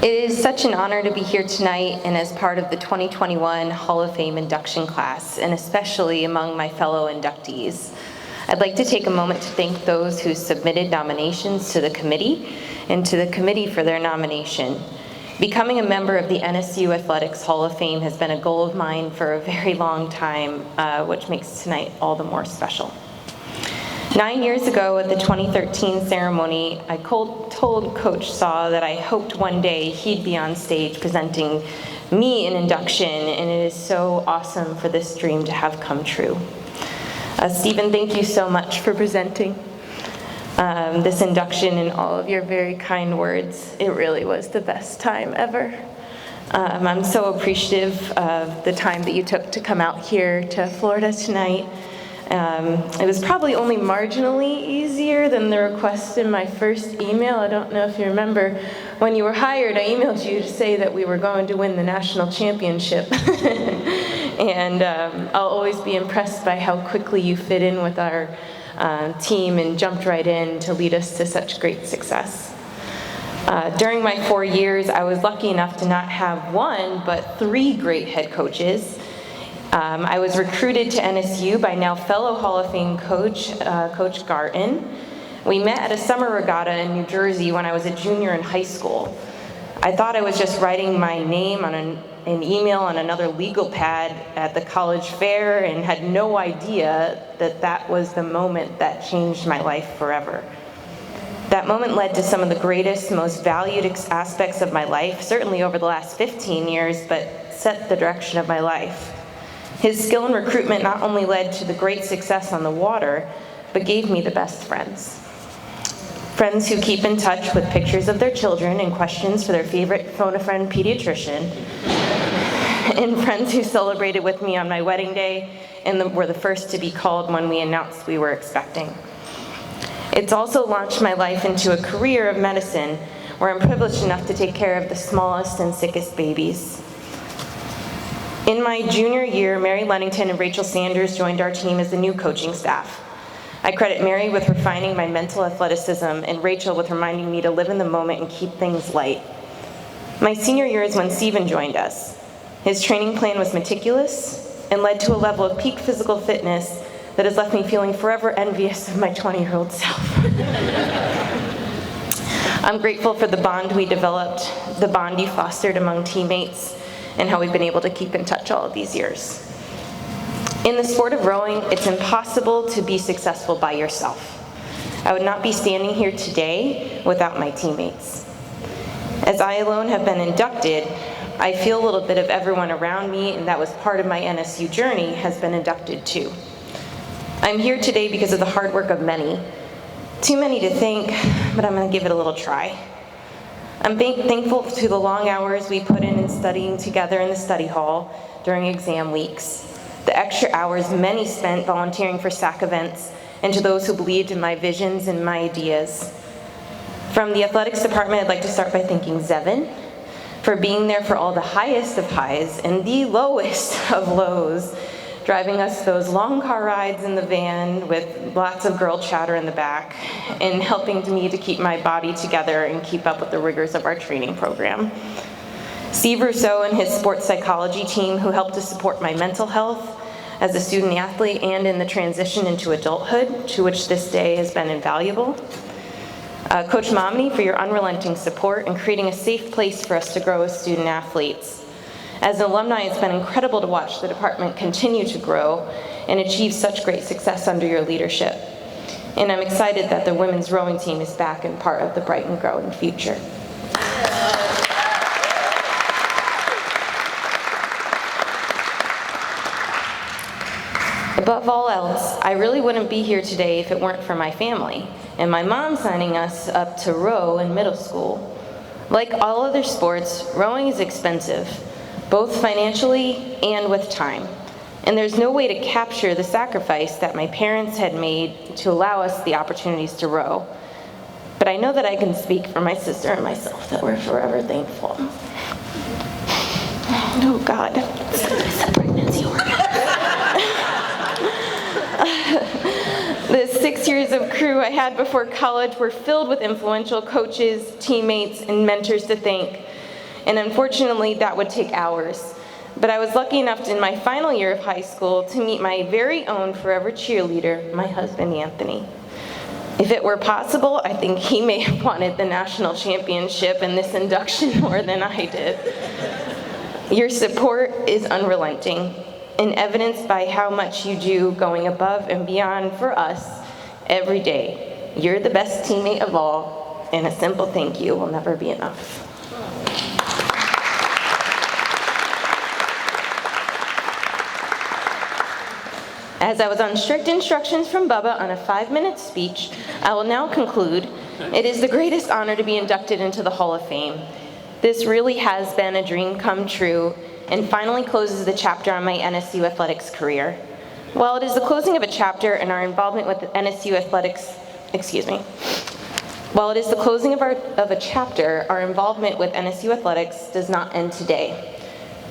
It is such an honor to be here tonight and as part of the 2021 Hall of Fame induction class, and especially among my fellow inductees. I'd like to take a moment to thank those who submitted nominations to the committee and to the committee for their nomination. Becoming a member of the NSU Athletics Hall of Fame has been a goal of mine for a very long time, which makes tonight all the more special. 9 years ago at the 2013 ceremony, I told Coach Saw that I hoped one day he'd be on stage presenting me an induction, and it is so awesome for this dream to have come true. Stephen, thank you so much for presenting this induction and all of your very kind words. It really was the best time ever. I'm so appreciative of the time that you took to come out here to Florida tonight. It was probably only marginally easier than the request in my first email. I don't know if you remember, when you were hired, I emailed you to say that we were going to win the national championship. And I'll always be impressed by how quickly you fit in with our team and jumped right in to lead us to such great success. During my 4 years, I was lucky enough to not have one, but 3 great head coaches. I was recruited to NSU by now fellow Hall of Fame coach, Coach Garton. We met at a summer regatta in New Jersey when I was a junior in high school. I thought I was just writing my name on an email on another legal pad at the college fair and had no idea that that was the moment that changed my life forever. That moment led to some of the greatest, most valued aspects of my life, certainly over the last 15 years, but set the direction of my life. His skill in recruitment not only led to the great success on the water, but gave me the best friends. Friends who keep in touch with pictures of their children and questions for their favorite phone-a-friend pediatrician, and friends who celebrated with me on my wedding day and were the first to be called when we announced we were expecting. It's also launched my life into a career of medicine where I'm privileged enough to take care of the smallest and sickest babies. In my junior year, Mary Lennington and Rachel Sanders joined our team as the new coaching staff. I credit Mary with refining my mental athleticism and Rachel with reminding me to live in the moment and keep things light. My senior year is when Stephen joined us. His training plan was meticulous and led to a level of peak physical fitness that has left me feeling forever envious of my 20-year-old self. I'm grateful for the bond we developed, the bond you fostered among teammates, and how we've been able to keep in touch all of these years. In the sport of rowing, it's impossible to be successful by yourself. I would not be standing here today without my teammates. As I alone have been inducted, I feel a little bit of everyone around me, and that was part of my NSU journey, has been inducted too. I'm here today because of the hard work of many. Too many to thank, but I'm going to give it a little try. I'm thankful to the long hours we put in studying together in the study hall during exam weeks, the extra hours many spent volunteering for SAC events, and to those who believed in my visions and my ideas. From the athletics department, I'd like to start by thanking Zevin for being there for all the highest of highs and the lowest of lows, driving us those long car rides in the van with lots of girl chatter in the back, and helping me to keep my body together and keep up with the rigors of our training program. Steve Rousseau and his sports psychology team, who helped to support my mental health as a student athlete and in the transition into adulthood, to which this day has been invaluable. Coach Momney, for your unrelenting support and creating a safe place for us to grow as student athletes. As an alumni, it's been incredible to watch the department continue to grow and achieve such great success under your leadership. And I'm excited that the women's rowing team is back and part of the bright and growing future. Above all else, I really wouldn't be here today if it weren't for my family and my mom signing us up to row in middle school. Like all other sports, rowing is expensive, both financially and with time. And there's no way to capture the sacrifice that my parents had made to allow us the opportunities to row. But I know that I can speak for my sister and myself that we're forever thankful. Oh God, it's a pregnancy organ. The 6 years of crew I had before college were filled with influential coaches, teammates, and mentors to thank. and unfortunately that would take hours. But I was lucky enough in my final year of high school to meet my very own forever cheerleader, my husband Anthony. If it were possible, I think he may have wanted the national championship in this induction more than I did. Your support is unrelenting and evidenced by how much you do going above and beyond for us every day. You're the best teammate of all, and a simple thank you will never be enough. As I was on strict instructions from Bubba on a 5-minute speech, I will now conclude. It is the greatest honor to be inducted into the Hall of Fame. This really has been a dream come true and finally closes the chapter on my NSU athletics career. While it is the closing of a chapter and our involvement with NSU athletics, While it is the closing of a chapter, our involvement with NSU athletics does not end today.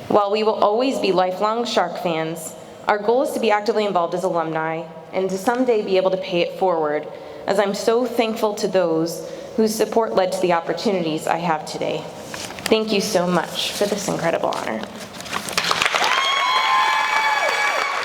While we will always be lifelong Shark fans, our goal is to be actively involved as alumni and to someday be able to pay it forward, as I'm so thankful to those whose support led to the opportunities I have today. Thank you so much for this incredible honor.